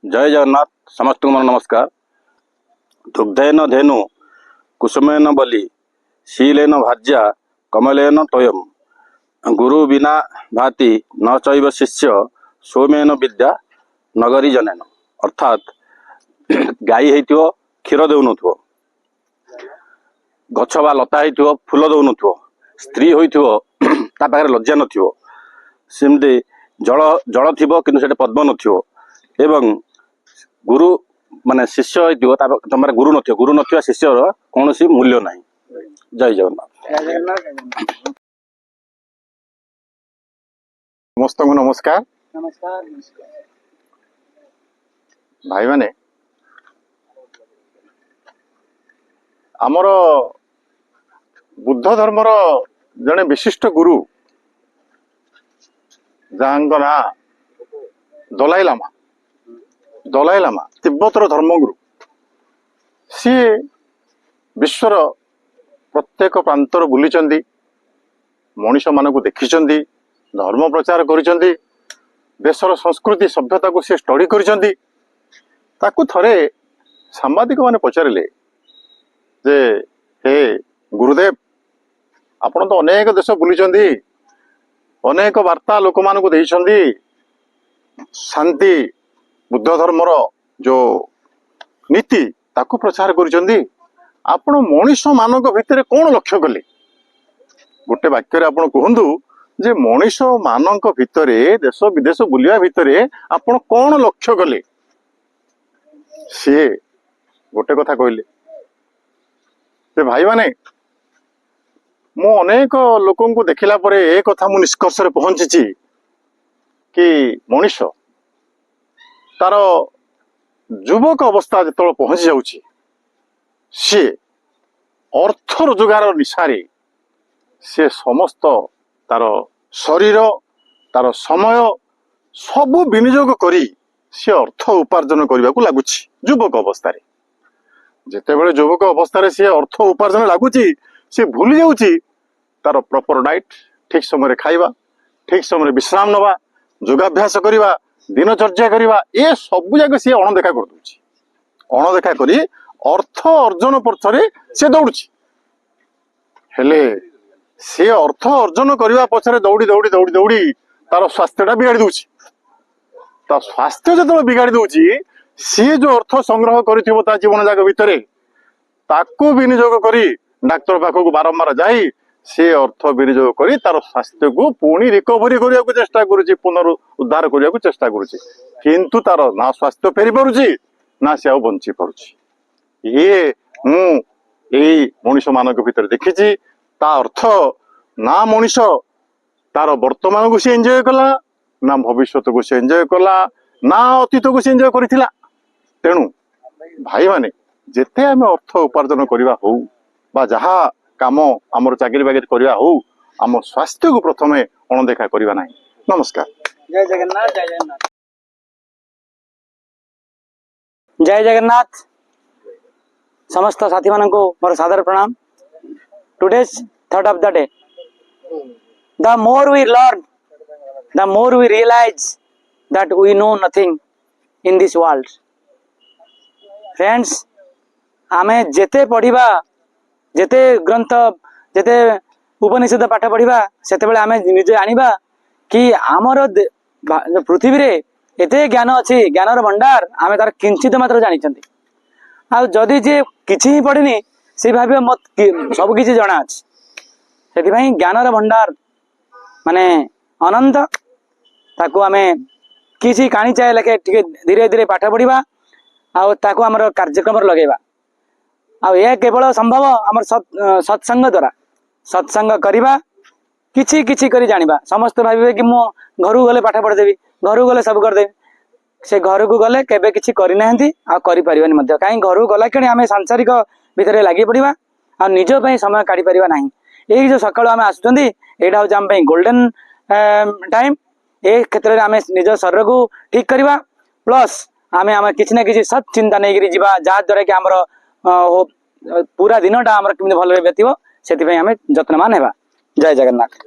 जय जगन्नाथ समस्त मोर नमस्कार। दुग्धेन धेनु कुसुमेन बलि शीलेन भाज्या कमलेन तोयम गुरु बिना भाति न चैव शिष्य सोमेन विद्या नगरी जनेन। अर्थात गाई होइथिवो क्षीर देउनथुवो, गछ बा लता होइथिवो फूल देउनथुवो, स्त्री होइथिवो ता पाखरे लज्जा नथिवो, सेमती जल जल थिवो किंतु सेटे पद्म नथिवो, एवं गुरु माने शिष्य होइथिवो तमरे गुरु नथिवो शिष्यर कौनसी मूल्य नाही। जय जगन्नाथ। समस्त को नमस्कार। नमस्कार भाई माने आमर बुद्ध धर्मर जड़े विशिष्ट गुरु जहां ना दलाई लामा तिब्बतर धर्मगुरु सी विश्वर प्रत्येक प्रांतर बुली मनीष मानक देखी धर्म प्रचार करिसेंती, देशर संस्कृति सभ्यता को सी स्टडी करिसेंती। ताकू थरे सांबादिक माने पचारे जे हे गुरुदेव आपण तो अनेक देश बुली अनेक वार्ता लोक मानक देइछंती, शांति बुद्ध धर्मर जो नीति ताकू प्रचार करिसेंती। आपण मनीष मानक भितर कौन लक्ष्य कले गोटे वाक्य आपण कहंतु जे मनीष मानक भितरे देश विदेश बुलिया भितरे आपण कौन लक्ष्य कले। सी गोटे कथा कहले जे भाई माने मु अनेक लोकों को देखिला परे ए कथा मु निष्कर्ष रे पहुंची कि मनीष तार युवक अवस्था जतल पहुंची जाउची सी अर्थ रोजगार निशारे से समस्त तार शरीर तार समय सबु विनियोग करी सी अर्थ उपार्जन करने को लगुच। युवक अवस्था जिते बड़े युवक अवस्था सी अर्थ उपार्जन लगुच सी भूली जाऊँगी तार प्रॉपर डाइट ठीक समय खाइबा, ठीक समय विश्राम नवा, योगाभ्यास करवा, दिनचर्या करवा, ये सब जगह सी अणदेखा कर दूची। अणदेखा करी अर्थ अर्जन पछरे से दौड़ुची हेले से अर्थ अर्जन करने पछरे दौड़ी दौड़ी दौड़ी दौड़ी तार स्वास्थ्यटा बिगाड़ी दूची। ता स्वास्थ्य जो बिगाड़ी दूची सी जो अर्थ संग्रह करिथिबो ता जीवन जाग भितरे ताकू विनियोग करी डाक्तर पाखक बारंबार जाई से अर्थ विनियोग करी तार स्वास्थ्य को पुणी रिकवरी करने को चेष्टा करुची, पुनरुद्धार करने को चेष्टा करुची, किंतु तार ना स्वास्थ्य फेरी पारुची ना से बंची पारुची। ये मु एई मनुष्य मानक भितर देखिची। ता अर्थ ना मनीष तार वर्तमान को सी एंजॉय कला ना भविष्य को सी एंजॉय कला ना अतीत को सी एंजॉय करिथिला। तेणु भाई माने जेते आमे अर्थ उपार्जन करवा हो बा जहा काम आमर चाकरी बाकरी करवा हो आम स्वास्थ्य को प्रथमे अणदेखा करवा नाही। नमस्कार। जय जगन्नाथ। जय जगन्नाथ। जय जगन्नाथ। समस्त साथी मान को मोर सादर प्रणाम। Today's thought of the day: the more we learn, the more we realize that we know nothing in this world. Friends, आमे जेते पढ़िबा, जेते ग्रंथ, जेते उपनिषद पाठ पढ़िबा सेते बेले आमे निजे आनिबा कि आमर पृथ्वी रे एते ज्ञान अछि, ज्ञानर भंडार आमे तार किंचित मात्र जानिछंती। आ जदि जे किछि ही पढ़िनी से भाव मत सब किसी जना अच्छे से ज्ञानर भंडार माने अनंत ताकू आमे किसी काणी चाहे लेखे धीरे धीरे पाठ पढ़ा आमर कार्यक्रम लगेगा। आ केवल संभव आम सत्संग द्वारा सत्संग करवा किछि किछि करी जानिबा। समस्त भावे कि मु घर गले पाठ पढ़देवी, घर गले सब करदेवी, से घर को गले केबे किछि करि नाहंती आ करि परिबानी मध्य। काई घर गला कि आमे सांसारिक भितर लगी पड़ा आ निज समय काढ़ी पारिबा नाही। ये जो सकाळु आमे आसुचंदी एटा हो जाम गोल्डन टाइम। ए क्षेत्र में आमे निज शरीर को ठीक करवा प्लस आमे आमे किछि ना किछि सत चिंता नहीं करी जीवा जा द्वारा कि हमर पूरा दिनटा हमर किमि भले व्यतीव सेति आमे यत्नवान हेबा। जय जगन्नाथ।